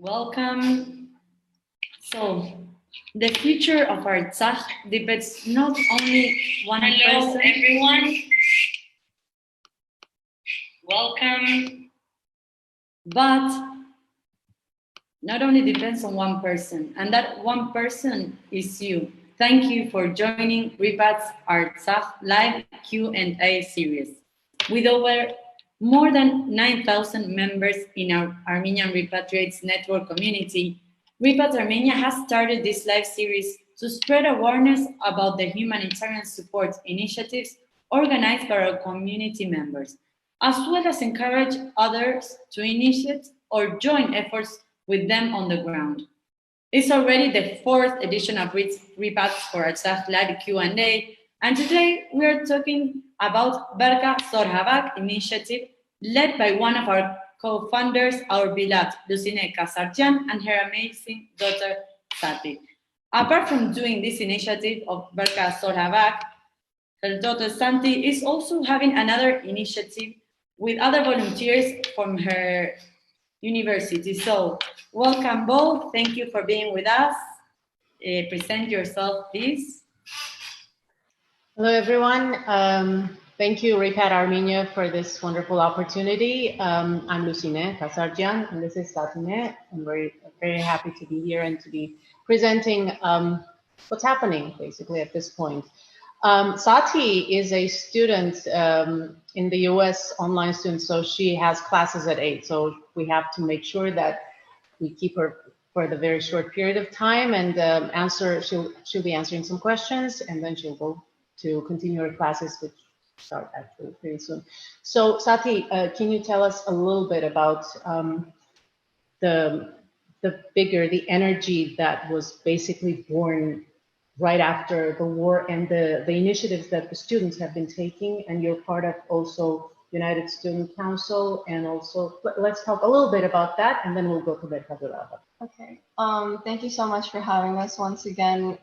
Welcome. So, the future of Artsakh depends not only one person. Hello, everyone. Welcome. But not only depends on one person, and that one person is you. Thank you for joining repats Artsakh live Q&A series. With over more than 9,000 members in our Armenian Repatriates Network community, Repats Armenia has started this live series to spread awareness about the humanitarian support initiatives organized by our community members, as well as encourage others to initiate or join efforts with them on the ground. It's already the fourth edition of Repats for Artsakh Live Q&A, and today we are talking about BerkaZoraHavak initiative led by one of our co-founders, our beloved Lucineh Kassarjians, and her amazing daughter, Sati. Apart from doing this initiative of BerkaZoraHavak, her daughter Santi is also having another initiative with other volunteers from her university. So, welcome both. Thank you for being with us. Present yourself, please. Hello, everyone. Thank you, Repat Armenia, for this wonderful opportunity. I'm Lucineh Kassarjians, and this is Sati, and we're very happy to be here and to be presenting what's happening, basically, at this point. Sati is a student in the US online student, so she has classes at 8. So we have to make sure that we keep her for the very short period of time and she'll be answering some questions, and then she'll go to continue her classes, which start actually pretty soon. So Sati, can you tell us a little bit about the energy that was basically born right after the war and the initiatives that the students have been taking, and you're part of also United Student Council, and also let's talk a little bit about that, and then we'll go to BerkaZoraHavak. Okay. Thank you so much for having us once again.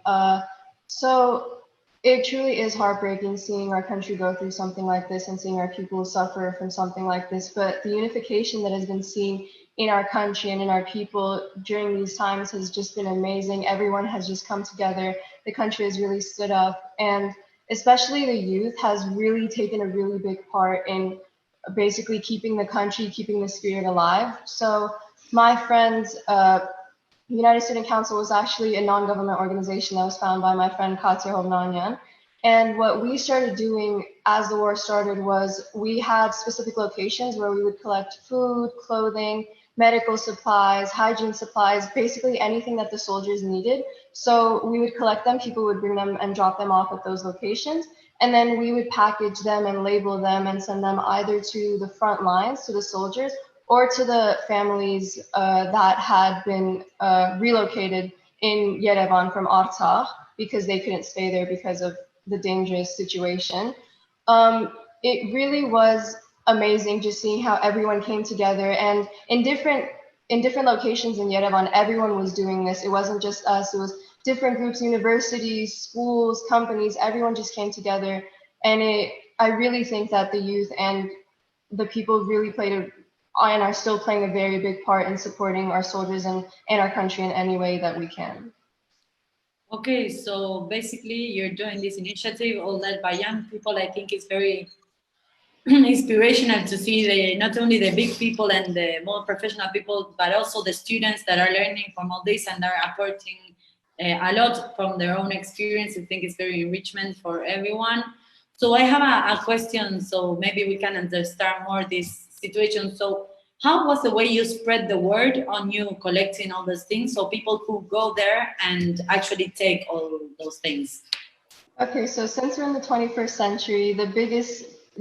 So it truly is heartbreaking seeing our country go through something like this and seeing our people suffer from something like this. But the unification that has been seen in our country and in our people during these times has just been amazing. Everyone has just come together. The country has really stood up, and especially the youth has really taken a really big part in basically keeping the country, keeping the spirit alive. So my friends, United Student Council was actually a non-government organization that was founded by my friend Katya Hovnanian. And what we started doing as the war started was we had specific locations where we would collect food, clothing, medical supplies, hygiene supplies, basically anything that the soldiers needed. So we would collect them, people would bring them and drop them off at those locations. And then we would package them and label them and send them either to the front lines, to the soldiers, or to the families that had been relocated in Yerevan from Artsakh because they couldn't stay there because of the dangerous situation. It really was amazing just seeing how everyone came together, and in different locations in Yerevan, everyone was doing this. It wasn't just us, it was different groups, universities, schools, companies, everyone just came together. And I really think that the youth and the people really played and are still playing a very big part in supporting our soldiers and our country in any way that we can. Okay, so basically you're doing this initiative all led by young people. I think it's very inspirational to see not only the big people and the more professional people, but also the students that are learning from all this and are apporting a lot from their own experience. I think it's very enrichment for everyone. So I have a question, so maybe we can understand more this situation. So how was the way you spread the word on you collecting all those things, so people who go there and actually take all those things? Okay, so since we're in the 21st century, the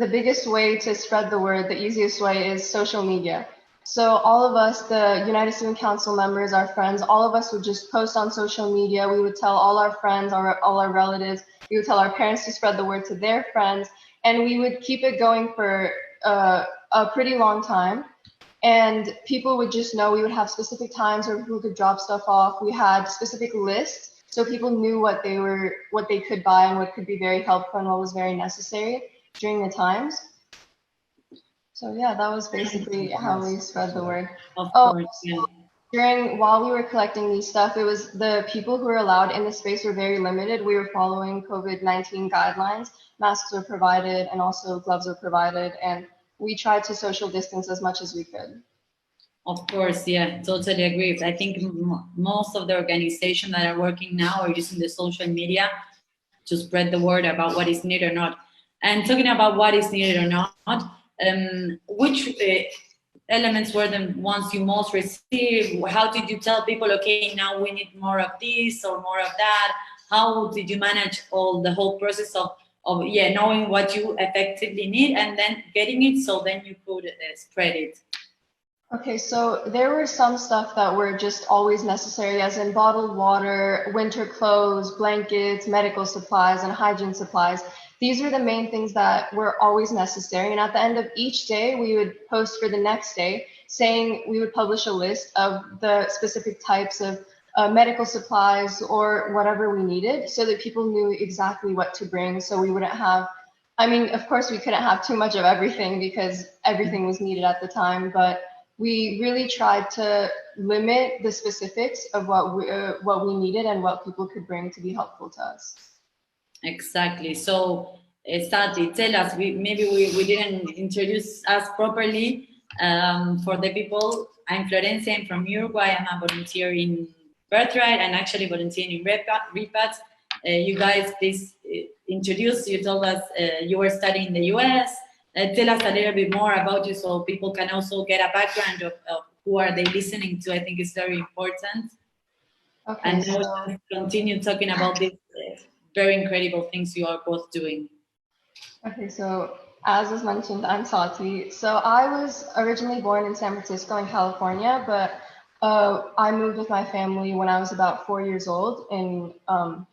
biggest way to spread the word, the easiest way, is social media. So all of us, the United Student Council members, our friends, all of us would just post on social media. We would tell all our friends, all our relatives. We would tell our parents to spread the word to their friends, and we would keep it going for a pretty long time. And people would just know. We would have specific times where people could drop stuff off. We had specific lists, so people knew what they could buy and what could be very helpful and what was very necessary during the times. So yeah, that was basically how we spread the word. Of course, yeah. while we were collecting these stuff, it was the people who were allowed in the space were very limited. We were following COVID-19 guidelines. Masks were provided and also gloves were provided, and we tried to social distance as much as we could. Of course, yeah, totally agree. I think most of the organizations that are working now are using the social media to spread the word about what is needed or not. And talking about what is needed or not, which elements were the ones you most received? How did you tell people, okay, now we need more of this or more of that? How did you manage the whole process of knowing what you effectively need and then getting it so then you could spread it? Okay, so there were some stuff that were just always necessary, as in bottled water, winter clothes, blankets, medical supplies, and hygiene supplies. These were the main things that were always necessary. And at the end of each day, we would post for the next day saying we would publish a list of the specific types of medical supplies or whatever we needed so that people knew exactly what to bring. So we wouldn't have, I mean, of course, we couldn't have too much of everything because everything was needed at the time, but we really tried to limit the specifics of what we needed and what people could bring to be helpful to us. Exactly. So, Sati, tell us, maybe we didn't introduce us properly for the people. I'm Florencia, I'm from Uruguay. I'm a volunteer in Birthright and actually volunteering in repats. You guys, please introduce. You told us you were studying in the US. Tell us a little bit more about you so people can also get a background of who are they listening to. I think it's very important. Okay, and we'll continue talking about these very incredible things you are both doing. Okay, so as was mentioned, I'm Sati. So I was originally born in San Francisco in California, but I moved with my family when I was about 4 years old in 4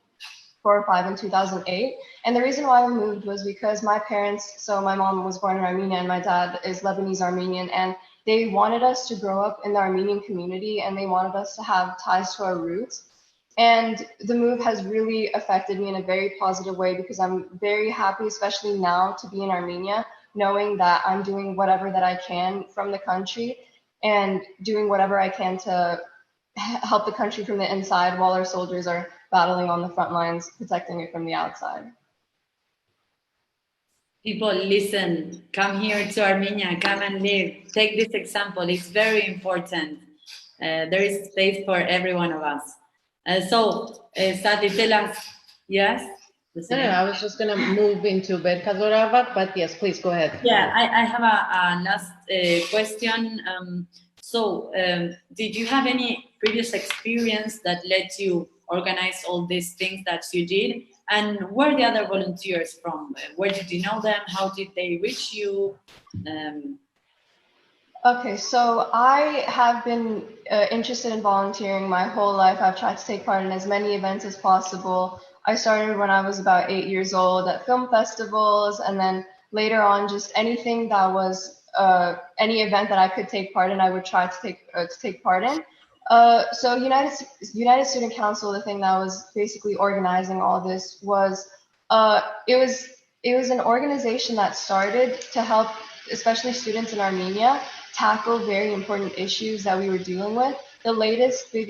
or 5 in 2008. And the reason why we moved was because my parents, so my mom was born in Armenia and my dad is Lebanese Armenian, and they wanted us to grow up in the Armenian community and they wanted us to have ties to our roots. And the move has really affected me in a very positive way because I'm very happy, especially now, to be in Armenia, knowing that I'm doing whatever that I can from the country and doing whatever I can to help the country from the inside while our soldiers are battling on the front lines, protecting it from the outside. People, listen, come here to Armenia, come and live. Take this example, it's very important. There is space for every one of us. Sati, tell us, yes? No, I was just going to move into BerkaZoraHavak, but yes, please go ahead. Yeah, I have a last question. Did you have any previous experience that led you organize all these things that you did? And where are the other volunteers from? Where did you know them? How did they reach you? Okay, so I have been interested in volunteering my whole life. I've tried to take part in as many events as possible. I started when I was about 8 years old at film festivals, and then later on, just anything that was any event that I could take part in, I would try to take part in. So United Student Council, the thing that was basically organizing all this was it was an organization that started to help, especially students in Armenia, tackle very important issues that we were dealing with. The latest big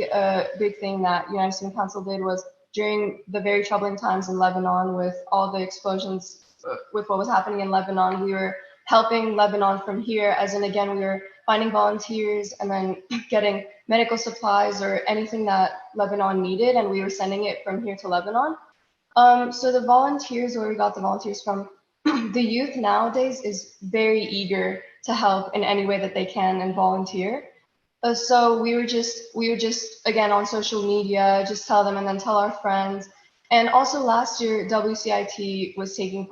thing that United Student Council did was during the very troubling times in Lebanon with all the explosions, with what was happening in Lebanon, we were helping Lebanon from here, as in, again, we were finding volunteers and then getting medical supplies or anything that Lebanon needed, and we were sending it from here to Lebanon. So the volunteers, where we got the volunteers from, the youth nowadays is very eager to help in any way that they can and volunteer. So we would just again on social media, just tell them and then tell our friends. And also last year, WCIT was taking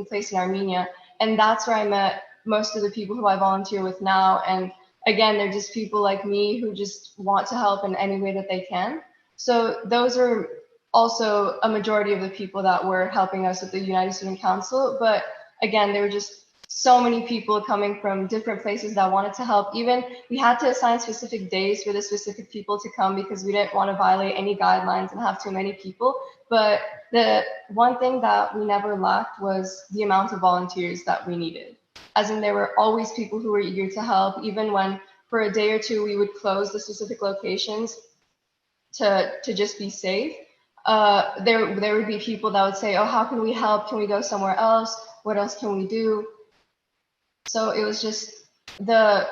place in Armenia, and that's where I met most of the people who I volunteer with now. And again, they're just people like me who just want to help in any way that they can. So those are also a majority of the people that were helping us at the United Student Council. But again, there were just so many people coming from different places that wanted to help. Even we had to assign specific days for the specific people to come because we didn't want to violate any guidelines and have too many people. But the one thing that we never lacked was the amount of volunteers that we needed. As in, there were always people who were eager to help, even when for a day or two, we would close the specific locations to just be safe. There would be people that would say, oh, how can we help? Can we go somewhere else? What else can we do? So it was just the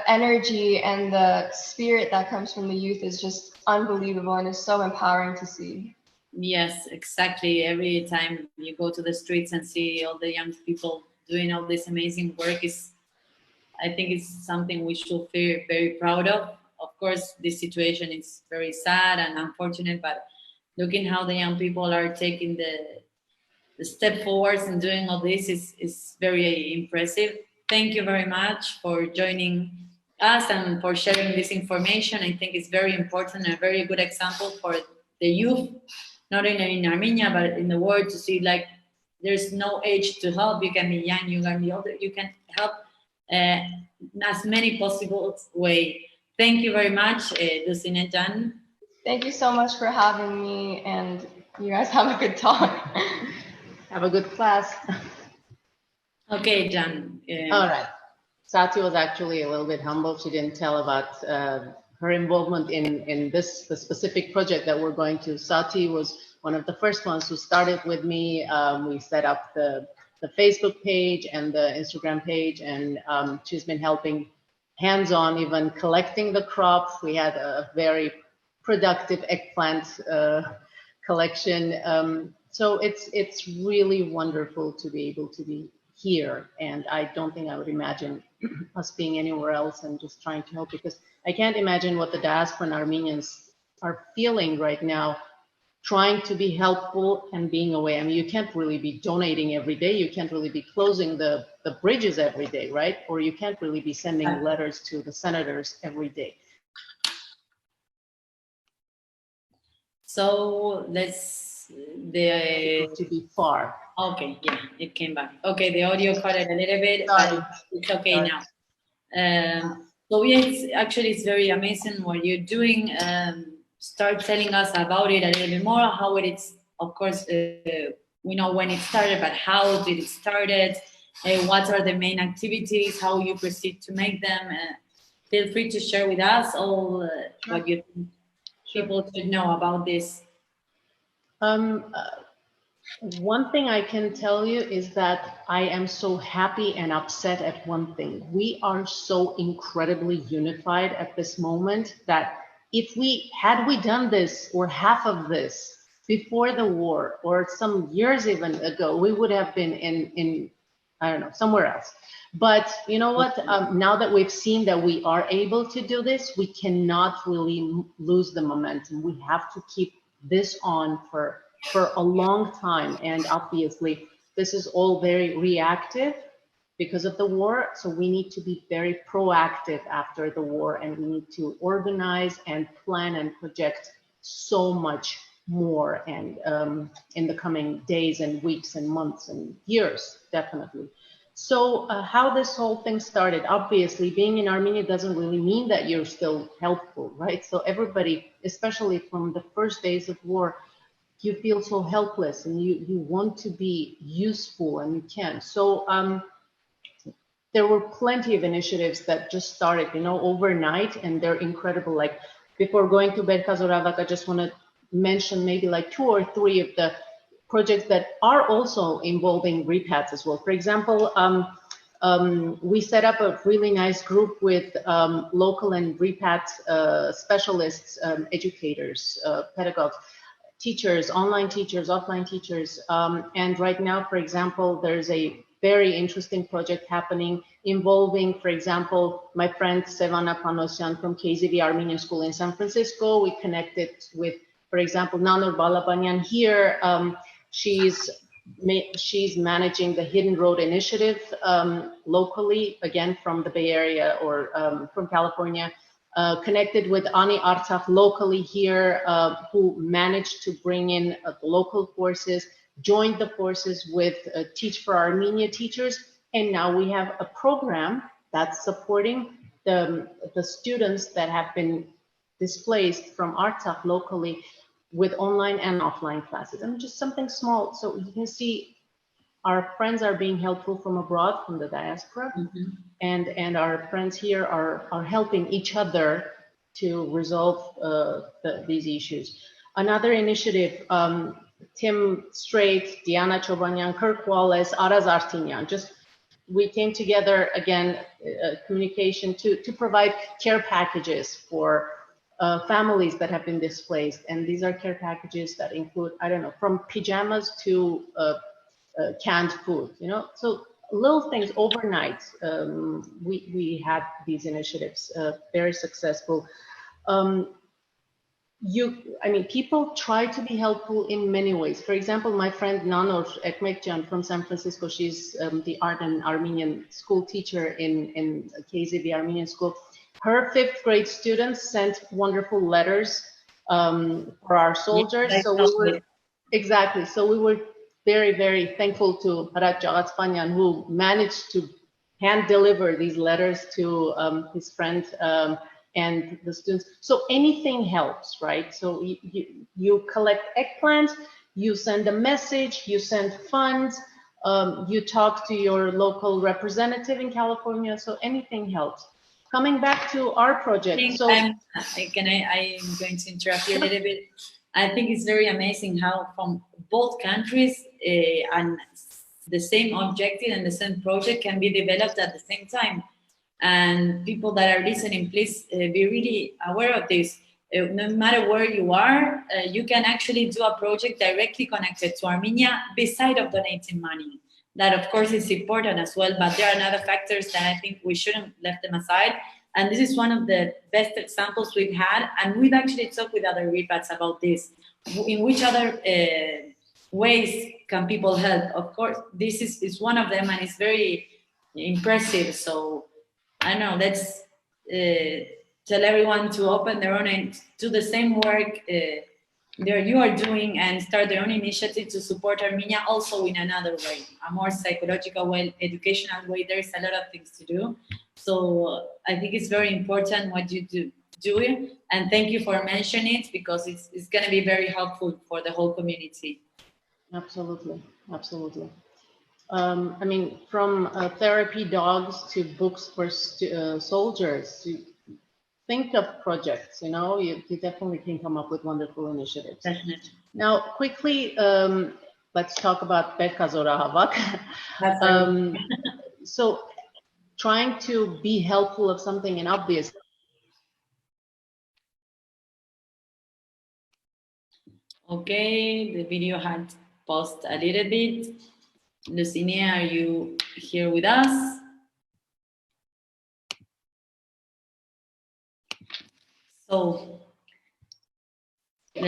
energy and the spirit that comes from the youth is just unbelievable and is so empowering to see. Yes, exactly. Every time you go to the streets and see all the young people doing all this amazing work, I think it's something we should feel very proud of. Of course, this situation is very sad and unfortunate, but looking how the young people are taking the step forwards and doing all this is very impressive. Thank you very much for joining us and for sharing this information. I think it's very important and a very good example for the youth, not only in Armenia, but in the world, to see like there's no age to help. You can be young, you can be older, you can help as many possible way. Thank you very much, Lucineh Jan. Thank you so much for having me, and you guys have a good talk. Have a good class. Okay, Jan. All right. Sati was actually a little bit humble. She didn't tell about her involvement in the specific project that we're going to. Sati was one of the first ones who started with me. We set up the Facebook page and the Instagram page, and she's been helping hands-on, even collecting the crop. We had a very productive eggplant collection. So it's really wonderful to be able to be here, and I don't think I would imagine us being anywhere else and just trying to help, because I can't imagine what the diaspora and Armenians are feeling right now, trying to be helpful and being away. I mean, you can't really be donating every day, you can't really be closing the bridges every day, right? Or you can't really be sending letters to the senators every day. So let's to be far. Okay, yeah, it came back. Okay, the audio cut it a little bit, but it's okay now. So yes, actually, it's very amazing what you're doing. Start telling us about it a little bit more. How it is, of course, we know when it started, but how did it started? What are the main activities? How you proceed to make them? Feel free to share with us all what you think people should know about this. One thing I can tell you is that I am so happy and upset at one thing. We are so incredibly unified at this moment that if had we done this or half of this before the war or some years even ago, we would have been in I don't know, somewhere else. But you know what? Now that we've seen that we are able to do this, we cannot really lose the momentum. We have to keep this on for a long time, and obviously this is all very reactive because of the war, so we need to be very proactive after the war, and we need to organize and plan and project so much more, and in the coming days and weeks and months and years, definitely. So how this whole thing started, obviously being in Armenia doesn't really mean that you're still helpful, right? So everybody, especially from the first days of war, you feel so helpless and you want to be useful and you can't. So there were plenty of initiatives that just started, you know, overnight, and they're incredible. Like before going to BerkaZoraHavak, I just want to mention maybe like 2 or 3 of the projects that are also involving repats as well. For example, we set up a really nice group with local and repats specialists, educators, pedagogues, teachers, online teachers, offline teachers. And right now, for example, there's a very interesting project happening involving, for example, my friend Sevana Panosyan from KZV Armenian School in San Francisco. We connected with, for example, Nanur Balabanyan here. She's managing the Hidden Road Initiative locally, again, from the Bay Area or from California. Connected with Ani Artsakh locally here, who managed to bring in local forces, joined the forces with Teach for Armenia teachers, and now we have a program that's supporting the students that have been displaced from Artsakh locally with online and offline classes. And just something small, so you can see our friends are being helpful from abroad, from the diaspora. and our friends here are helping each other to resolve these issues. Another initiative, Tim Strait, Diana Chobanyan, Kirk Wallace, Aras Artinyan, just we came together again, communication to provide care packages for families that have been displaced. And these are care packages that include, I don't know, from pajamas to canned food, you know? So little things overnight, we had these initiatives, very successful. I mean, people try to be helpful in many ways. For example, my friend Nanor Ekmekcan from San Francisco, she's the art and Armenian school teacher in KZB Armenian school. Her 5th grade students sent wonderful letters for our soldiers. Yes, so we were, exactly. So we were very, very thankful to Harat Jagatspanyan, who managed to hand deliver these letters to his friend and the students. So anything helps, right? So you collect eggplants, you send a message, you send funds, you talk to your local representative in California. So anything helps. Coming back to our project. So I'm going to interrupt you a little bit. I think it's very amazing how from both countries and the same objective and the same project can be developed at the same time. And people that are listening, please be really aware of this. No matter where you are, you can actually do a project directly connected to Armenia beside of donating money. That of course is important as well, but there are other factors that I think we shouldn't left them aside. And this is one of the best examples we've had. And we've actually talked with other repats about this. In which other ways can people help? Of course, this is one of them, and it's very impressive. So I don't know, let's tell everyone to open their own and do the same work you are doing and start their own initiative to support Armenia also in another way, a more psychological way, educational way. There's a lot of things to do. So I think it's very important what you do it, and thank you for mentioning it because it's going to be very helpful for the whole community. Absolutely, absolutely. I mean, from therapy dogs to books for soldiers, think of projects, you know, you definitely can come up with wonderful initiatives. Definitely. Now, quickly, let's talk about BerkaZoraHavak. So trying to be helpful of something and obvious. Okay, the video had paused a little bit. Lucineh, are you here with us? So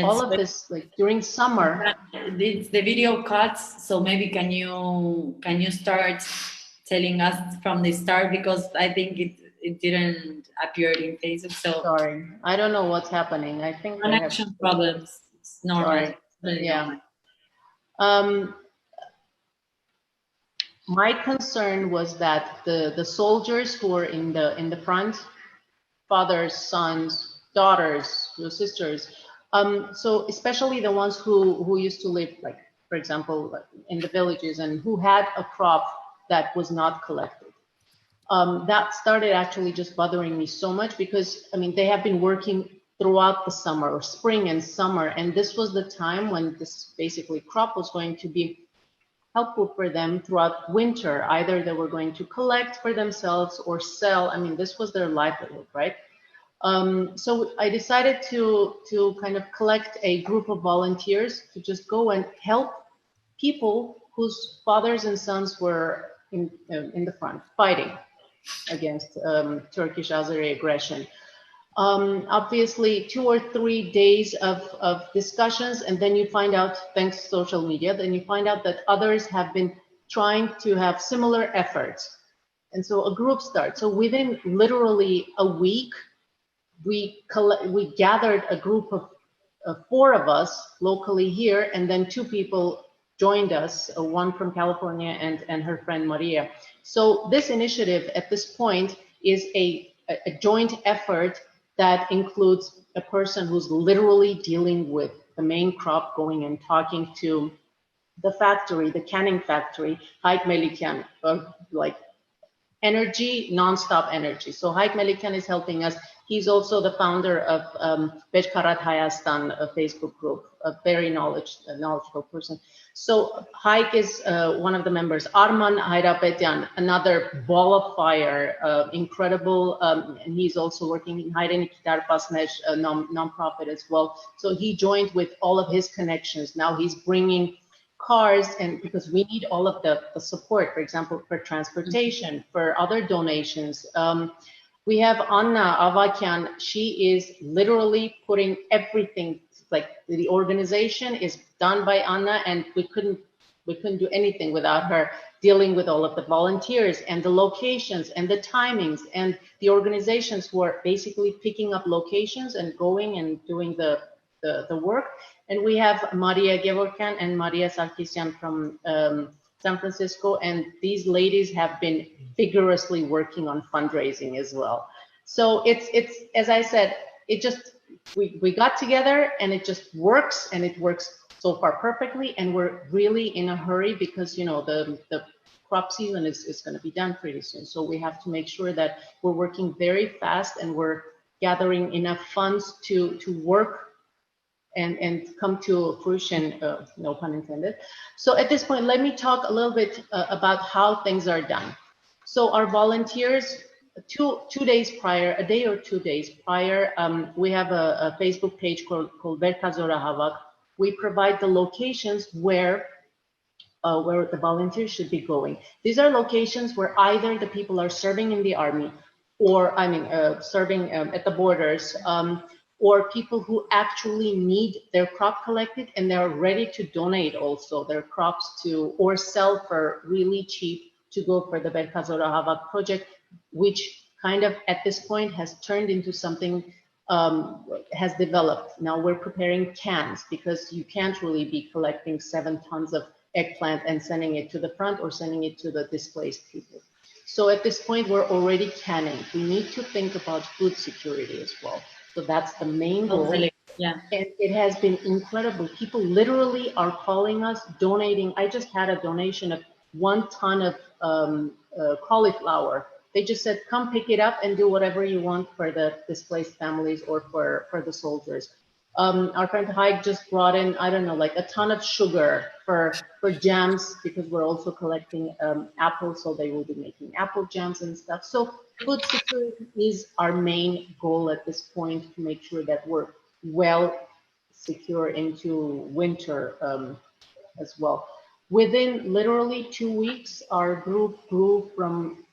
all of this, like during summer. The video cuts, so maybe can you start telling us from the start, because I think it didn't appear in Facebook. So sorry, I don't know what's happening. I think connection problems. It's normal. Sorry. Yeah. Normal. My concern was that the soldiers who were in the front, fathers, sons, daughters, sisters, so especially the ones who used to live, like, for example, in the villages and who had a crop that was not collected. That started actually just bothering me so much because, I mean, they have been working throughout the summer, or spring and summer, and this was the time when this basically crop was going to be helpful for them throughout winter. Either they were going to collect for themselves or sell. I mean, this was their livelihood, right? So I decided to kind of collect a group of volunteers to just go and help people whose fathers and sons were in the front fighting against Turkish Azeri aggression. Obviously 2 or 3 days of discussions, and then you find out, thanks to social media, then you find out that others have been trying to have similar efforts. And so a group starts. So within literally a week, we gathered a group of 4 of us locally here, and then 2 people joined us, one from California and her friend Maria. So this initiative at this point is a joint effort that includes a person who's literally dealing with the main crop, going and talking to the factory, the canning factory, Haik Melikian, like energy, non-stop energy. So Haik Melikyan is helping us. He's also the founder of Bejkarat Hayastan, a Facebook group, a very knowledgeable person. So Haik is one of the members. Arman Hayrapetyan, another ball of fire, incredible, and he's also working in Hayreni Kitarpasnej, a non-profit as well. So he joined with all of his connections. Now he's bringing cars, and because we need all of the support, for example, for transportation, for other donations. We have Anna Avakyan. She is literally putting everything, like the organization is done by Anna, and we couldn't do anything without her, dealing with all of the volunteers and the locations and the timings and the organizations who are basically picking up locations and going and doing the work. And we have Maria Gevorkan and Maria Sarkisyan from San Francisco, and these ladies have been vigorously working on fundraising as well. So it's as I said, it just we got together and it just works, and it works so far perfectly. And we're really in a hurry because the crop season is going to be done pretty soon. So we have to make sure that we're working very fast and we're gathering enough funds to work and come to fruition, no pun intended. So at this point, let me talk a little bit about how things are done. So our volunteers, two days prior, a day or 2 days prior, we have a Facebook page called BerkaZoraHavak. We provide the locations where the volunteers should be going. These are locations where either the people are serving in the army, or serving at the borders, or people who actually need their crop collected and they're ready to donate also their crops to, or sell for really cheap to go for the BerkaZoraHavak project, which kind of at this point has turned into something, has developed. Now we're preparing cans because you can't really be collecting 7 tons of eggplant and sending it to the front or sending it to the displaced people. So at this point, we're already canning. We need to think about food security as well. So that's the main goal. Hopefully, yeah. And it has been incredible. People literally are calling us, donating. I just had a donation of 1 ton of cauliflower. They just said, come pick it up and do whatever you want for the displaced families or for the soldiers. Our friend Haik just brought in, I don't know, like a ton of sugar for jams, because we're also collecting apples, so they will be making apple jams and stuff. So food security is our main goal at this point, to make sure that we're well secure into winter as well. Within literally 2 weeks, our group grew from,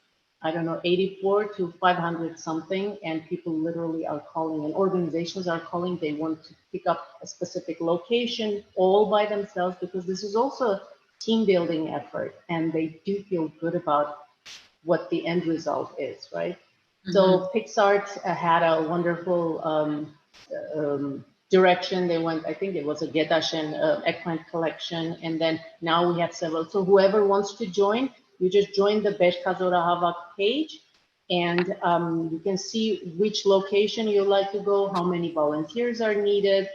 I don't know, 84 to 500 something, and people literally are calling, and organizations are calling. They want to pick up a specific location all by themselves, because this is also a team building effort, and they do feel good about what the end result is, right? Mm-hmm. So PixArt had a wonderful direction. They went, I think it was a Gedashen eggplant collection, and then now we have several. So whoever wants to join, you just join the BerkaZoraHavak page, and you can see which location you like to go, how many volunteers are needed.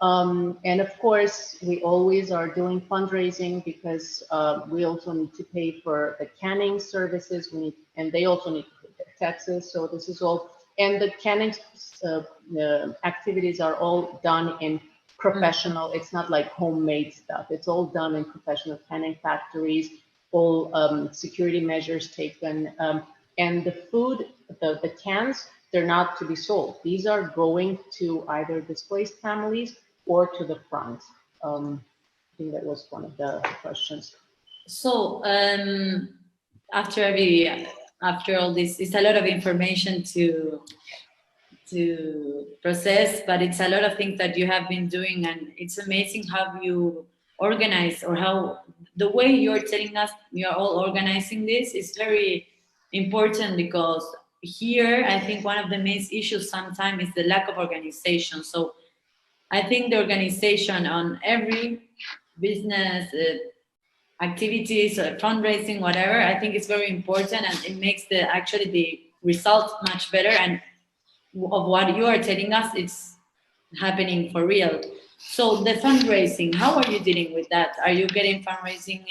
And of course, we always are doing fundraising, because we also need to pay for the canning services. And they also need to pay their taxes. So this is all, and the canning activities are all done in professional. It's not like homemade stuff. It's all done in professional canning factories. All security measures taken, and the food, the cans, they're not to be sold. These are going to either displaced families or to the front. I think that was one of the questions. So after all this, it's a lot of information to process, but it's a lot of things that you have been doing, and it's amazing how you organize, or how the way you're telling us you're all organizing this is very important, because here I think one of the main issues sometimes is the lack of organization. So I think the organization on every business activities, fundraising, whatever, I think it's very important, and it makes the results much better. And of what you are telling us, it's happening for real. So the fundraising, how are you dealing with that? Are you getting fundraising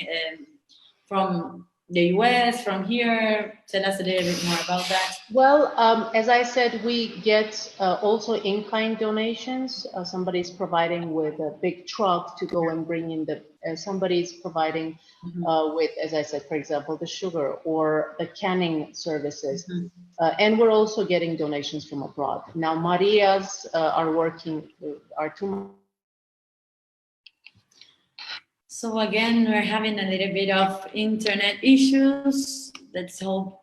from the US, from here? Tell us a little bit more about that. Well, as I said, we get also in-kind donations. Somebody's providing with a big truck to go and bring in the, somebody's providing with, as I said, for example, the sugar or the canning services. And we're also getting donations from abroad. Now, Marias are working, are two. So again, we're having a little bit of internet issues. Let's hope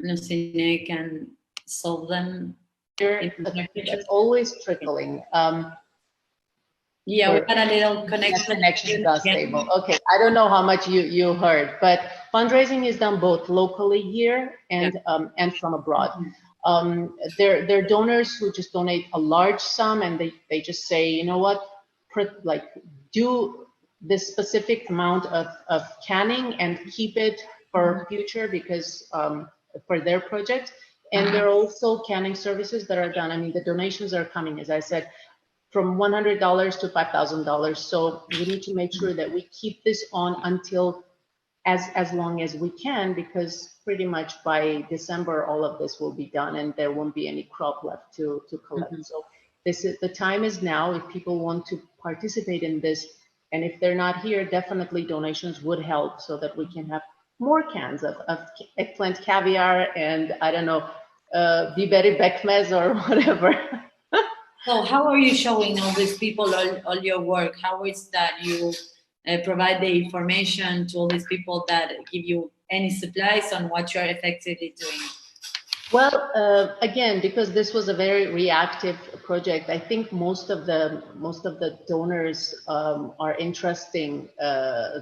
Lucineh can solve them. It's always trickling. Yeah, we got a little connection does stable. Okay, I don't know how much you heard, but fundraising is done both locally here and from abroad. They're donors who just donate a large sum, and they just say, you know what, like do this specific amount of canning and keep it for future because for their project. And there are also canning services that are done. I mean, the donations are coming, as I said, from $100 to $5,000. So we need to make sure that we keep this on until as long as we can, because pretty much by December, all of this will be done and there won't be any crop left to collect. So this is, the time is now if people want to participate in this. And if they're not here, definitely donations would help so that we can have more cans of eggplant caviar and I don't know, biberi bekmez or whatever. So how are you showing all these people all your work? How is that you provide the information to all these people that give you any supplies on what you're effectively doing? Well, again, because this was a very reactive project, I think most of the donors are entrusting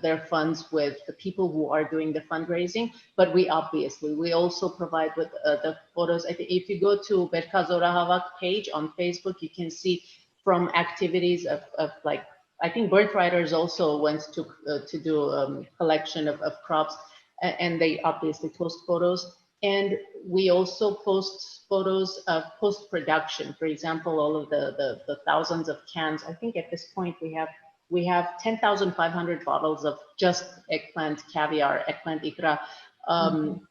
their funds with the people who are doing the fundraising. But we also provide with the photos. I think if you go to BerkaZoraHavak page on Facebook, you can see from activities of like, I think Birthriders also went to do collection of crops, and they obviously post photos. And we also post photos of post-production. For example, all of the thousands of cans. I think at this point we have 10,500 bottles of just eggplant caviar, eggplant ikra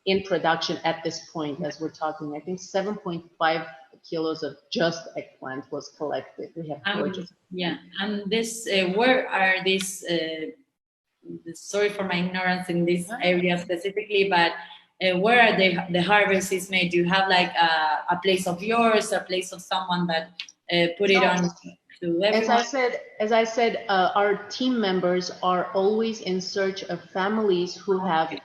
in production at this point as we're talking. I think 7.5 kilos of just eggplant was collected. We have gorgeous. Yeah, and this, where are these? Sorry for my ignorance in this area specifically, but where are the harvest is made? Do you have like a place of yours, a place of someone that put it on to everyone? As I said, our team members are always in search of families who have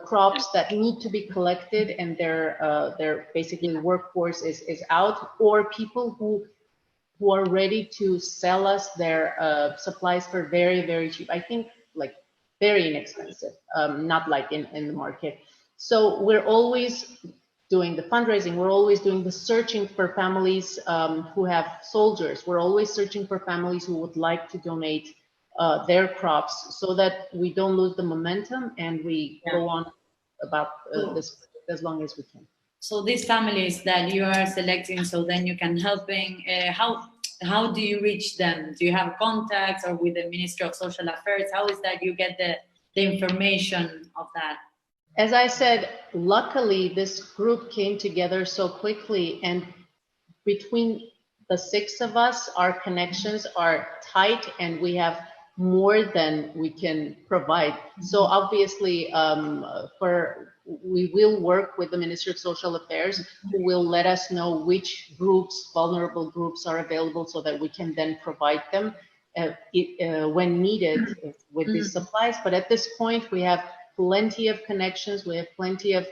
crops that need to be collected, and their basically workforce is out, or people who are ready to sell us their supplies for very, very cheap. I think like very inexpensive, not like in the market. So we're always doing the fundraising. We're always doing the searching for families who have soldiers. We're always searching for families who would like to donate their crops so that we don't lose the momentum and we go on about this as long as we can. So these families that you are selecting, so then you can helping, how do you reach them? Do you have contacts or with the Ministry of Social Affairs? How is that you get the information of that? As I said, luckily this group came together so quickly, and between the 6 of us, our connections are tight and we have more than we can provide. So obviously, we will work with the Ministry of Social Affairs, who will let us know which groups, vulnerable groups, are available so that we can then provide them when needed with these supplies. But at this point, we have plenty of connections, we have plenty of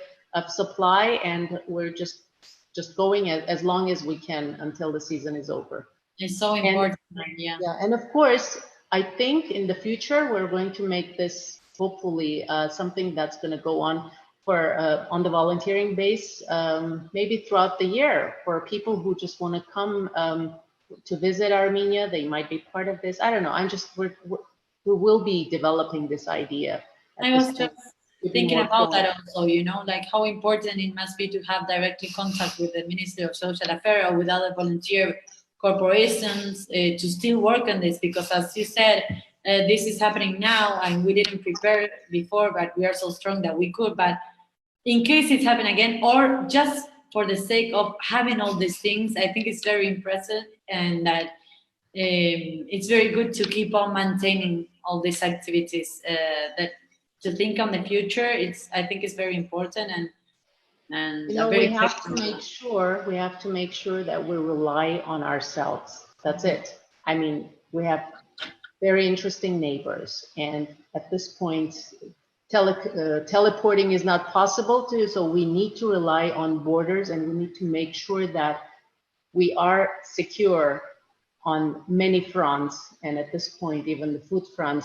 supply, and we're just going as long as we can until the season is over. It's so important. And of course, I think in the future we're going to make this hopefully something that's going to go on for on the volunteering base, maybe throughout the year, for people who just want to come to visit Armenia. They might be part of this. I don't know. We will be developing this idea. I was just thinking about that also, you know, like how important it must be to have directly contact with the Ministry of Social Affairs or with other volunteer corporations to still work on this, because as you said, this is happening now and we didn't prepare before, but we are so strong that we could. But in case it's happening again, or just for the sake of having all these things, I think it's very impressive, and that it's very good to keep on maintaining all these activities. That to think on the future, I think it's very important, and You know, very we have to effective. make sure that we rely on ourselves. That's it. I mean, we have very interesting neighbors, and at this point, teleporting is not possible to, so we need to rely on borders, and we need to make sure that we are secure on many fronts, and at this point, even the food front.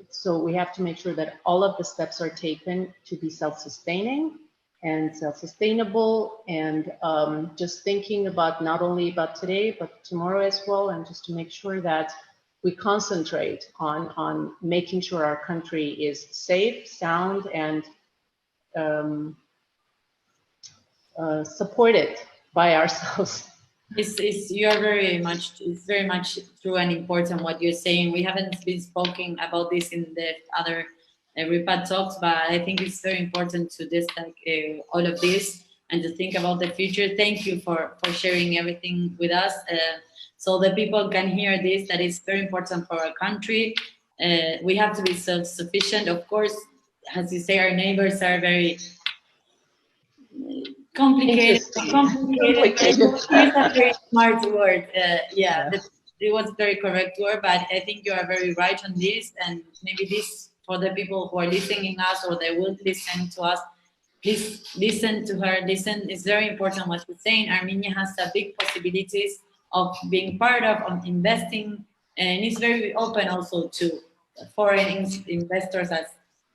So we have to make sure that all of the steps are taken to be self-sustaining and self-sustainable, and just thinking about not only about today, but tomorrow as well, and just to make sure that we concentrate on making sure our country is safe, sound, and supported by ourselves. You are it's very much true and important what you're saying. We haven't been speaking about this in the other repad talks, but I think it's very important to this, like all of this, and to think about the future. Thank you for sharing everything with us, so that people can hear this, that is very important for our country. We have to be self-sufficient. Of course, as you say, our neighbors are very complicated. Here's a very smart word. Yeah, it was very correct word, but I think you are very right on this, and maybe this for the people who are listening us or they will listen to us. Please listen to her. Listen, it's very important what she's saying. Armenia has a big possibilities of being part of investing, and it's very open also to foreign investors. As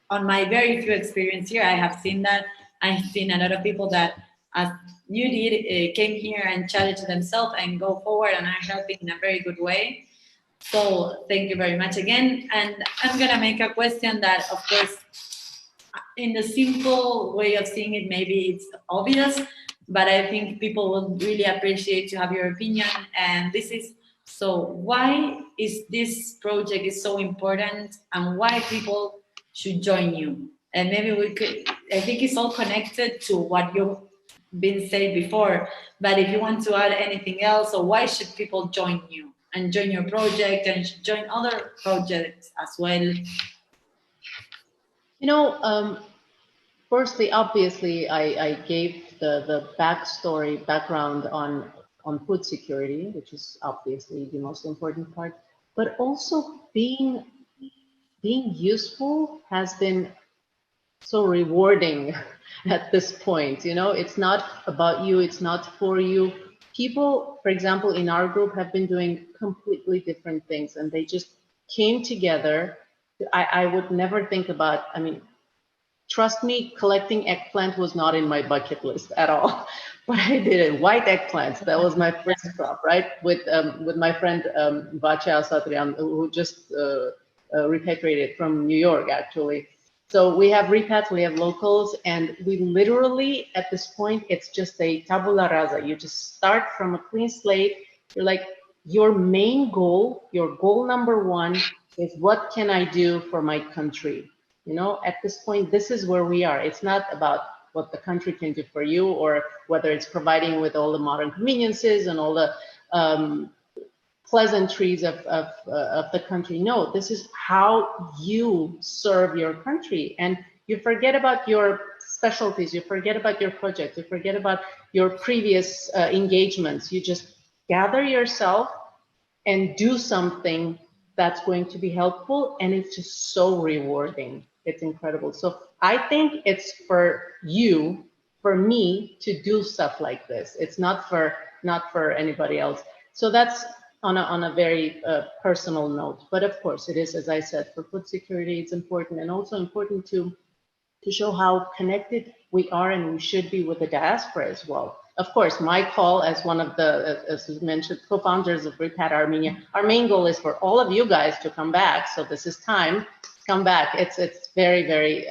on my very few experience here, I have seen that. I've seen a lot of people that, as you did, came here and challenged themselves and go forward and are helping in a very good way. So thank you very much again. And I'm gonna make a question that, of course, in the simple way of seeing it, maybe it's obvious, but I think people will really appreciate to have your opinion. And this is, so why is this project is so important, and why people should join you? And maybe we could, I think it's all connected to what you've been said before, but if you want to add anything else, or why should people join you and join your project and join other projects as well? You know, firstly, obviously, I gave the background on food security, which is obviously the most important part, but also being useful has been so rewarding at this point. You know, it's not about you, it's not for you. People, for example, in our group have been doing completely different things, and they just came together. I would never think about, I mean, trust me, collecting eggplant was not in my bucket list at all, but I did it. White eggplants, that was my first crop, right? With my friend Bacha Satrian, who just repatriated from New York, actually. So we have repats, we have locals, and we literally, at this point, it's just a tabula rasa. You just start from a clean slate. You're like, your main goal, your goal number one is, what can I do for my country? You know, at this point, this is where we are. It's not about what the country can do for you, or whether it's providing with all the modern conveniences and all the pleasantries of the country. No, this is how you serve your country. And you forget about your specialties, you forget about your project, you forget about your previous engagements. You just gather yourself and do something that's going to be helpful, and it's just so rewarding. It's incredible. So I think it's for you, for me, to do stuff like this. It's not for anybody else. So that's on a very personal note. But of course, it is, as I said, for food security, it's important, and also important to show how connected we are and we should be with the diaspora as well. Of course, my call as one of the, as you mentioned, co-founders of Repat Armenia, our main goal is for all of you guys to come back. So this is time, come back. It's very, very,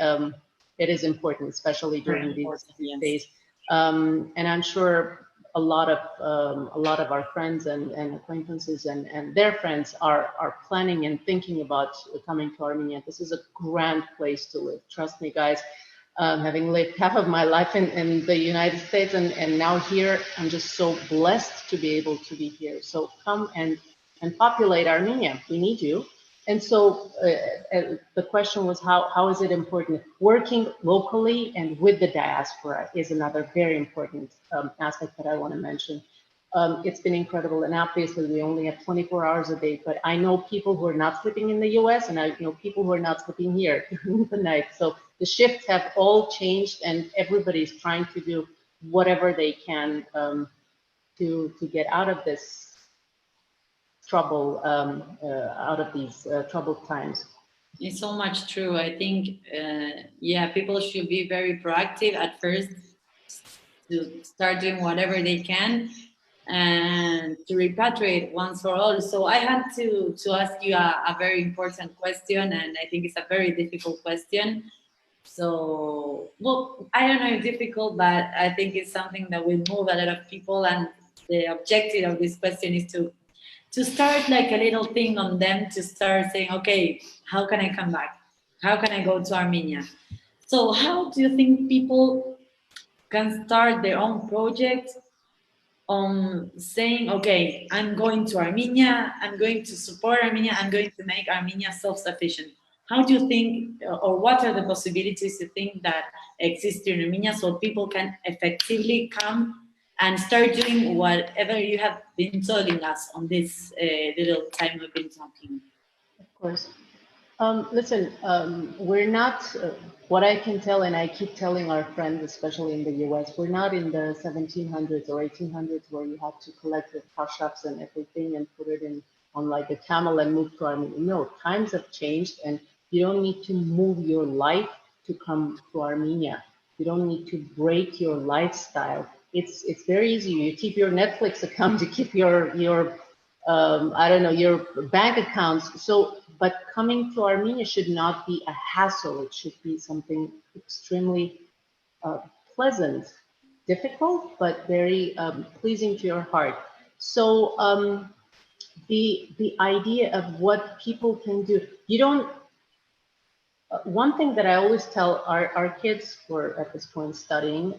it is important, especially during these days. And I'm sure a lot of our friends and acquaintances and their friends are planning and thinking about coming to Armenia. This is a grand place to live. Trust me, guys. Having lived half of my life in the United States and now here, I'm just so blessed to be able to be here. So come and populate Armenia. We need you. And so the question was, how is it important? Working locally and with the diaspora is another very important aspect that I want to mention. It's been incredible, and obviously we only have 24 hours a day, but I know people who are not sleeping in the US, and I know people who are not sleeping here during the night. So the shifts have all changed, and everybody's trying to do whatever they can to get out of this trouble, out of these troubled times. It's so much true. I think, yeah, people should be very proactive at first to start doing whatever they can and to repatriate once for all. So I had to ask you a very important question, and I think it's a very difficult question. So, well, I don't know if difficult, but I think it's something that will move a lot of people. And the objective of this question is to start like a little thing on them to start saying, okay, how can I come back? How can I go to Armenia? So how do you think people can start their own project on saying, okay, I'm going to Armenia, I'm going to support Armenia, I'm going to make Armenia self-sufficient? How do you think, or what are the possibilities you think that exist in Armenia so people can effectively come and start doing whatever you have been telling us on this little time we've been talking? Of course. Listen, we're not, what I can tell, and I keep telling our friends, especially in the US, we're not in the 1700s or 1800s where you have to collect the cash-ups and everything and put it in on like a camel and move to Armenia. No, times have changed, and you don't need to move your life to come to Armenia. You don't need to break your lifestyle. It's very easy. You keep your Netflix account, you keep your I don't know, your bank accounts. So, but coming to Armenia should not be a hassle. It should be something extremely pleasant, difficult, but very pleasing to your heart. So the idea of what people can do, you don't, one thing that I always tell our kids who are at this point studying,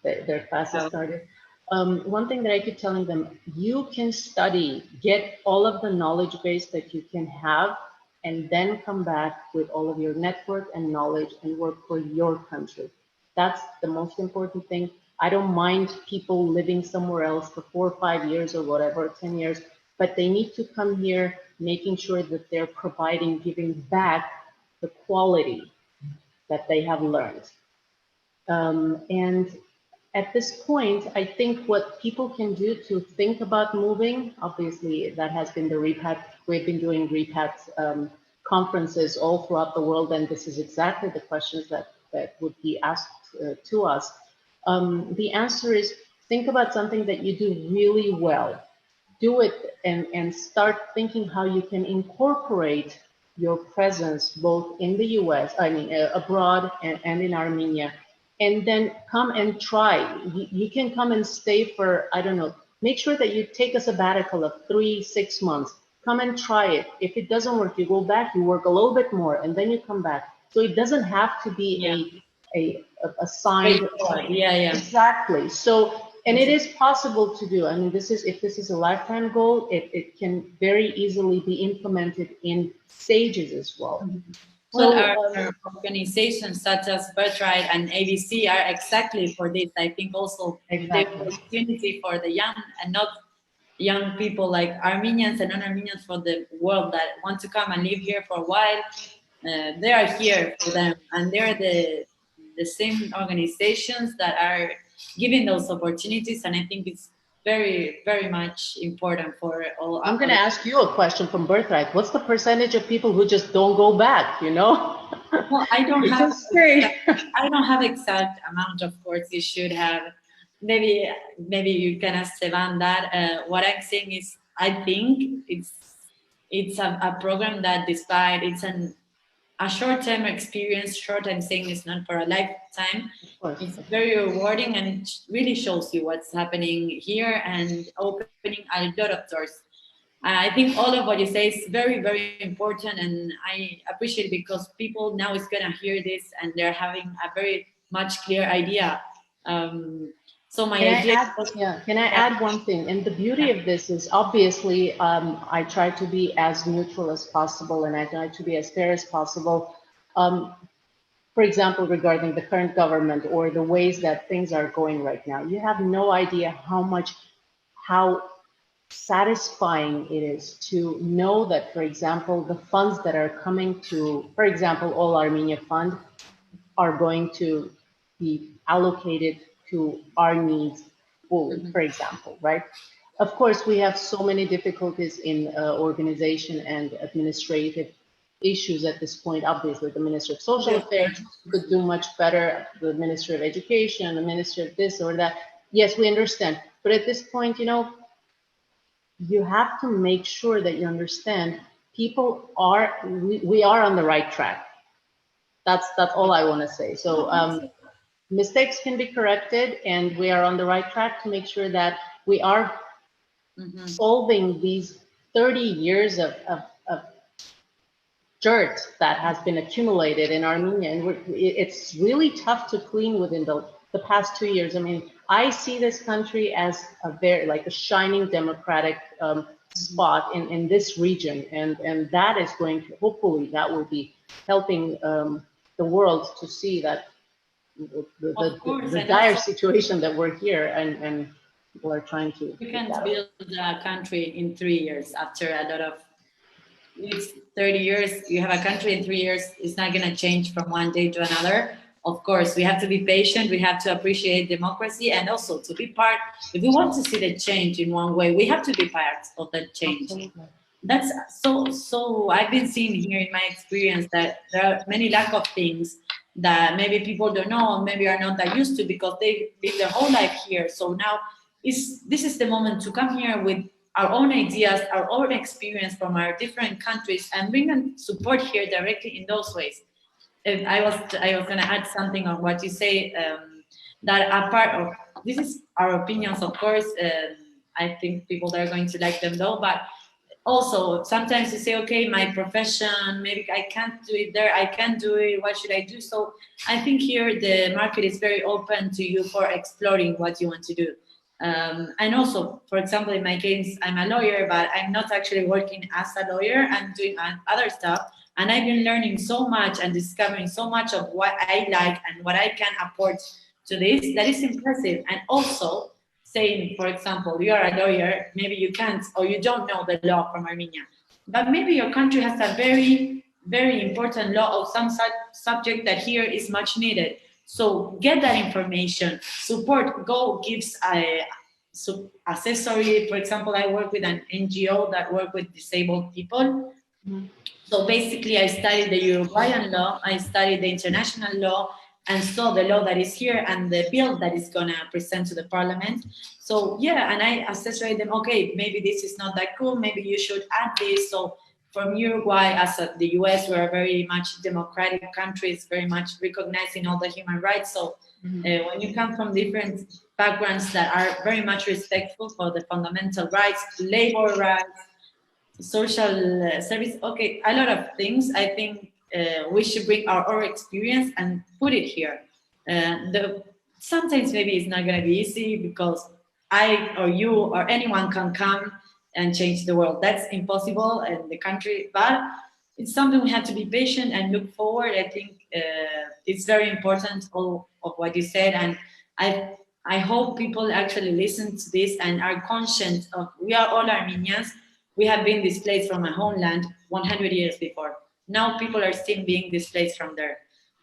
their classes started, one thing that I keep telling them, you can study, get all of the knowledge base that you can have, and then come back with all of your network and knowledge and work for your country. That's the most important thing. I don't mind people living somewhere else for 4 or 5 years or whatever, 10 years, but they need to come here making sure that they're providing, giving back the quality that they have learned. And at this point, I think what people can do to think about moving, obviously that has been the repat, we've been doing repats conferences all throughout the world, and this is exactly the questions that would be asked to us. The answer is, think about something that you do really well. Do it and start thinking how you can incorporate your presence both in the US, I mean, abroad and in Armenia. And then come and try. You can come and stay for, I don't know, make sure that you take a sabbatical of 3-6 months. Come and try it. If it doesn't work, you go back, you work a little bit more, and then you come back. So it doesn't have to be a signed. Yeah. Exactly. So, and it is possible to do. I mean, if this is a lifetime goal, it can very easily be implemented in stages as well. Mm-hmm. Well, our organizations such as Birthright and ABC are exactly for this. I think also the opportunity for the young and not young people like Armenians and non-Armenians for the world that want to come and live here for a while. They are here for them, and they're the same organizations that are giving those opportunities. And I think it's very, very much important for all. I'm going to ask you a question from Birthright. What's the percentage of people who just don't go back, you know? Well, I don't have exact amount, of course. You should have. Maybe you can ask Sevan that. What I'm saying is, I think it's a program that, despite it's an a short-term experience. Short, I'm saying, is not for a lifetime. It's very rewarding, and it really shows you what's happening here and opening a lot of doors. I think all of what you say is very, very important, and I appreciate it because people now is gonna hear this and they're having a very much clear idea. So my idea. Can I add one thing? And the beauty of this is obviously I try to be as neutral as possible, and I try to be as fair as possible. For example, regarding the current government or the ways that things are going right now, you have no idea how satisfying it is to know that, for example, the funds that are coming to, for example, All Armenia Fund are going to be allocated to our needs fully, for example, right? Of course, we have so many difficulties in organization and administrative issues at this point. Obviously, the Ministry of Social Affairs could do much better, the Ministry of Education, the Ministry of this or that. Yes, we understand. But at this point, you have to make sure that you understand people we are on the right track. That's all I want to say. So mistakes can be corrected, and we are on the right track to make sure that we are solving these 30 years of dirt that has been accumulated in Armenia. And it's really tough to clean within the past 2 years. I mean, I see this country as a shining democratic spot in this region, and that is going to, hopefully that will be helping the world to see that the dire situation that we're here, and people are trying to. You can't build a country in 3 years after a lot of. It's 30 years. You have a country in 3 years. It's not going to change from one day to another. Of course, we have to be patient. We have to appreciate democracy, and also to be part. If we want to see the change in one way, we have to be part of that change. That's so. I've been seeing here in my experience that there are many lack of things that maybe people don't know, maybe are not that used to because they live their whole life here. So now this is the moment to come here with our own ideas, our own experience from our different countries, and bring and support here directly in those ways. And I was going to add something on what you say, that a part of this is our opinions, of course. I think people are going to like them though, but also sometimes you say, okay, my profession, maybe I can't do it there, I can't do it, what should I do? So I think here the market is very open to you for exploring what you want to do. And also, for example, in my case, I'm a lawyer, but I'm not actually working as a lawyer. I'm doing other stuff. And I've been learning so much and discovering so much of what I like and what I can afford to this. That is impressive. And also saying, for example, you are a lawyer, maybe you can't or you don't know the law from Armenia. But maybe your country has a very, very important law of some subject that here is much needed. So get that information, support, go gives accessory. For example, I work with an NGO that work with disabled people. So basically I studied the Uruguayan law, I studied the international law, and saw the law that is here and the bill that is gonna present to the parliament. So yeah, and I accessory them, okay, maybe this is not that cool, maybe you should add this. So from Uruguay, as the US, we're a very much democratic countries, very much recognizing all the human rights. So when you come from different backgrounds that are very much respectful for the fundamental rights, labor rights, social service, okay, a lot of things, I think we should bring our experience and put it here. Sometimes maybe it's not going to be easy because I or you or anyone can come and change the world. That's impossible in the country, but it's something we have to be patient and look forward. I think it's very important, all of what you said, and I hope people actually listen to this and are conscious of we are all Armenians. We have been displaced from our homeland 100 years before. Now people are still being displaced from there.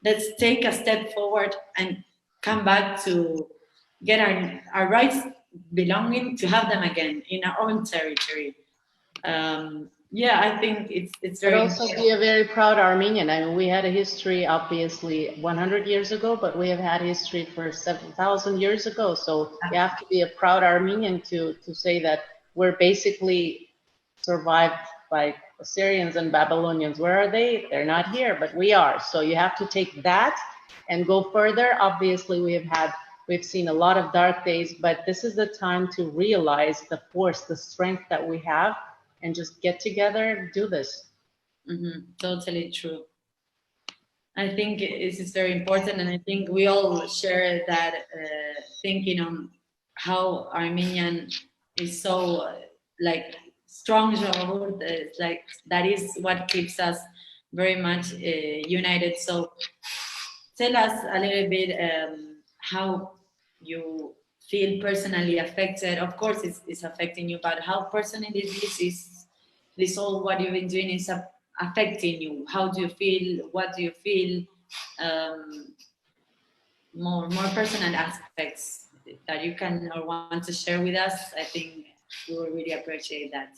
Let's take a step forward and come back to get our rights belonging, to have them again in our own territory. Yeah, I think it's very. But also be a very proud Armenian. I mean, we had a history, obviously, 100 years ago, but we have had history for 7,000 years ago. So you have to be a proud Armenian to say that we're basically survived by Assyrians and Babylonians, where are they? They're not here, but we are. So you have to take that and go further. Obviously, we've seen a lot of dark days, but this is the time to realize the force, the strength that we have, and just get together, do this. Totally true. I think this is very important, and I think we all share that thinking on how Armenian is so like strong. Like that is what keeps us very much united. So tell us a little bit how you feel personally affected. Of course, it's affecting you, but how personally this all what you've been doing is affecting you? How do you feel? What do you feel? More personal aspects that you can or want to share with us. I think we will really appreciate that.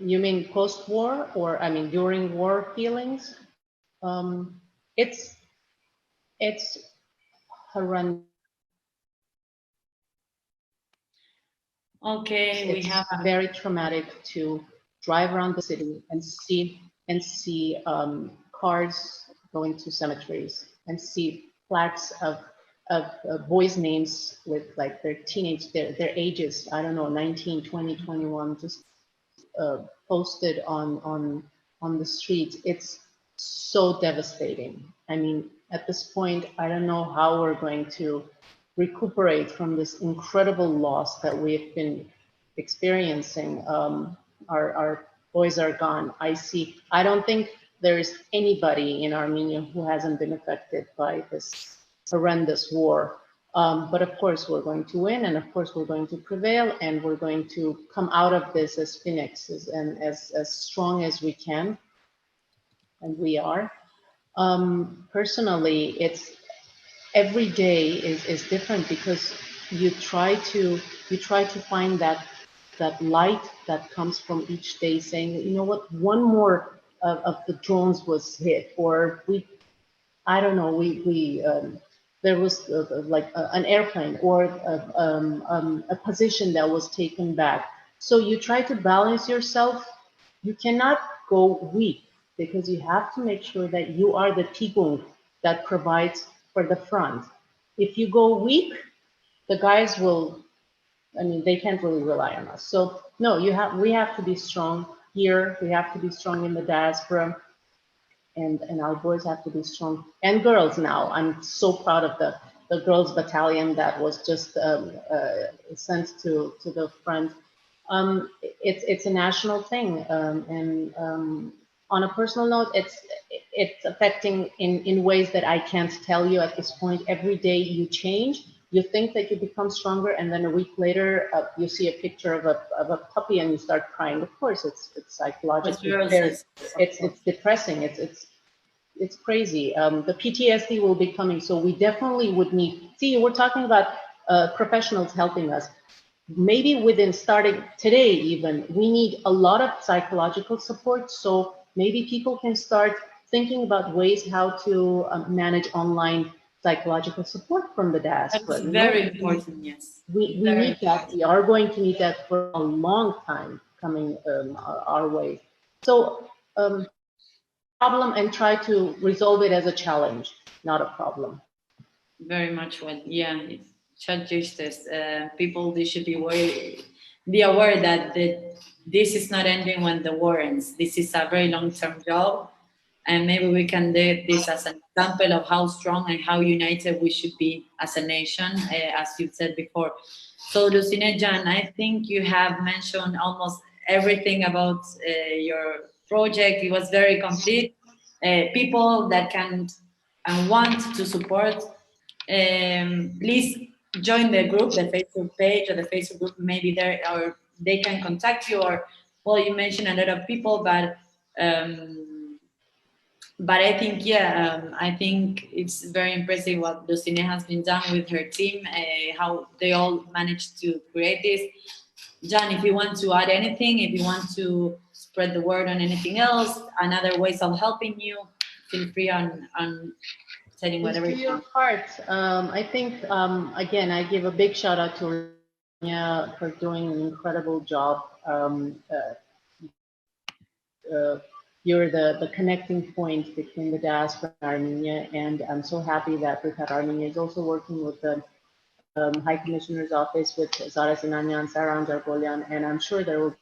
You mean post-war, or I mean during war feelings? It's horrendous. Okay, we have very traumatic to drive around the city and see cars going to cemeteries and see plaques of boys' names with like their ages, I don't know, 19, 20, 21, just posted on the streets. It's so devastating. I mean, at this point, I don't know how we're going to recuperate from this incredible loss that we've been experiencing. Our boys are gone. I don't think there's anybody in Armenia who hasn't been affected by this horrendous war. But of course, we're going to win, and of course, we're going to prevail, and we're going to come out of this as phoenixes and as strong as we can, and we are. Personally, it's every day is different because you try to find that light that comes from each day, saying that, you know what, one more of the drones was hit, or I don't know, there was like an airplane or a position that was taken back. So you try to balance yourself. You cannot go weak because you have to make sure that you are the tigung that provides for the front. If you go weak, the guys will, I mean, they can't really rely on us. So no, we have to be strong here. We have to be strong in the diaspora. And our boys have to be strong, and girls now. I'm so proud of the girls battalion that was just sent to the front. It's a national thing, and on a personal note, it's affecting in ways that I can't tell you at this point. Every day you change. You think that you become stronger, and then a week later, you see a picture of a puppy, and you start crying. Of course, it's psychological. It's depressing. It's crazy. The PTSD will be coming, so we definitely would need. See, we're talking about professionals helping us. Maybe within starting today, even we need a lot of psychological support. So maybe people can start thinking about ways how to manage online psychological support from the diaspora. That's very important, yes. We need that. We are going to need that for a long time coming our way. So problem and try to resolve it as a challenge, not a problem. Very much well, yeah. Chat justice. People, they should be aware that this is not ending when the war ends. This is a very long-term job. And maybe we can do this as an example of how strong and how united we should be as a nation, as you said before. So, Lucineh Jan, I think you have mentioned almost everything about your project. It was very complete. People that can and want to support, please join the group, the Facebook page or the Facebook group. Maybe there, or they can contact you. Or, well, you mentioned a lot of people, but I think, I think it's very impressive what Lucineh has been done with her team, how they all managed to create this. John, if you want to add anything, if you want to spread the word on anything else, another ways of helping you, feel free on telling whatever you your want. part. I think, again, I give a big shout out to Armenia for doing an incredible job. you're the connecting point between the diaspora and Armenia, and I'm so happy that Repat Armenia is also working with the High Commissioner's Office, with Zara Sinanyan, Saran Jargolian, and I'm sure there will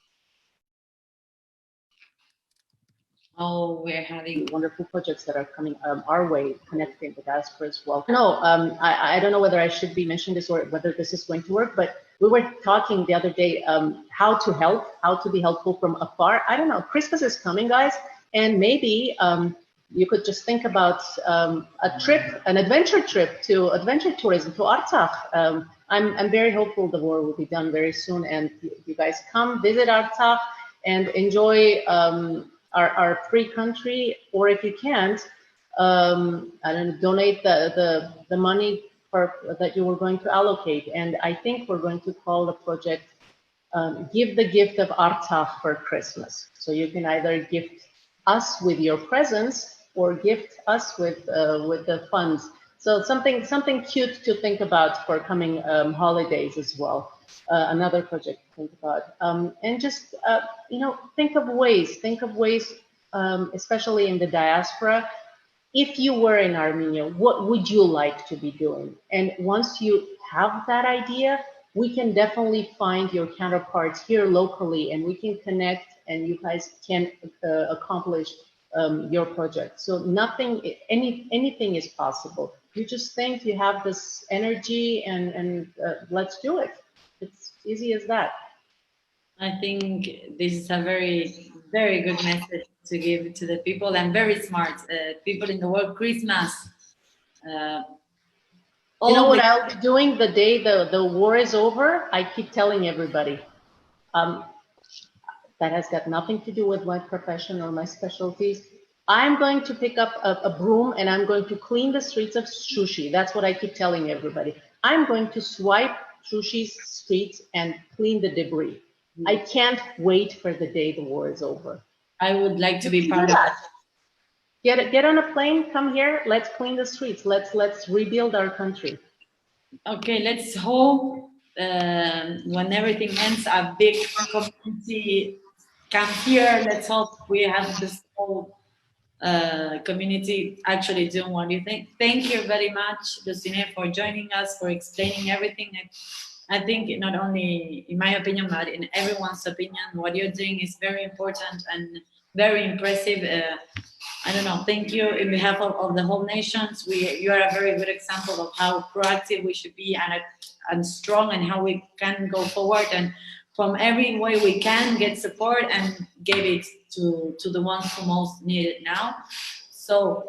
Oh, we're having wonderful projects that are coming our way, connecting the diaspora as well. No, I don't know whether I should be mentioning this or whether this is going to work, but we were talking the other day how to help, how to be helpful from afar. I don't know, Christmas is coming, guys, and maybe you could just think about a trip, an adventure trip to adventure tourism to Artsakh. I'm very hopeful the war will be done very soon, and you guys come visit Artsakh and enjoy our free country, or if you can't, I don't know, donate the money that you were going to allocate. And I think we're going to call the project Give the Gift of Artsakh for Christmas. So you can either gift us with your presence or gift us with the funds. So something cute to think about for coming holidays as well. Another project to think about, and just you know, think of ways, especially in the diaspora. If you were in Armenia, what would you like to be doing? And once you have that idea, we can definitely find your counterparts here locally, and we can connect, and you guys can accomplish your project. So anything is possible. You just think you have this energy, and let's do it. It's easy as that. I think this is a very, very good message to give to the people, and very smart people in the world. Christmas. You know what I'll be doing the day the war is over? I keep telling everybody. That has got nothing to do with my profession or my specialties. I'm going to pick up a broom and I'm going to clean the streets of Shushi. That's what I keep telling everybody. I'm going to swipe Shushi's streets and clean the debris. I can't wait for the day the war is over. I would like to be part of that. Get on a plane, come here, let's clean the streets. Let's rebuild our country. Okay, let's hope when everything ends, a big community come here. Let's hope we have this whole community actually doing what you think. Thank you very much, Lucineh, for joining us, for explaining everything. I think not only in my opinion, but in everyone's opinion, what you're doing is very important and very impressive. I don't know, thank you in behalf of the whole nations. You are a very good example of how proactive we should be and strong, and how we can go forward, and from every way we can get support and give it to the ones who most need it now. So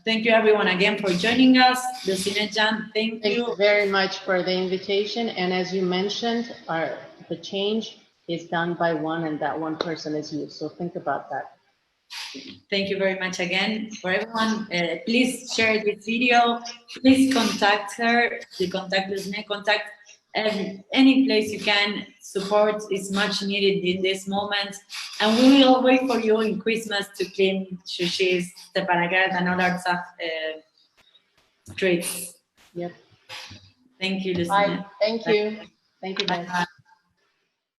thank you everyone again for joining us. Lucineh Jan, thank you. Thank you very much for the invitation. And as you mentioned, the change is done by one, and that one person is you. So think about that. Thank you very much again for everyone. Please share this video. Please contact her. Contact Lucineh. Contact any place you can. Support is much needed in this moment. And we will wait for you in Christmas to clean Shushi's, Stepanagrad, and other streets. Yep. Thank you, Lucineh. Bye. Thank you. Thank you, guys. Bye.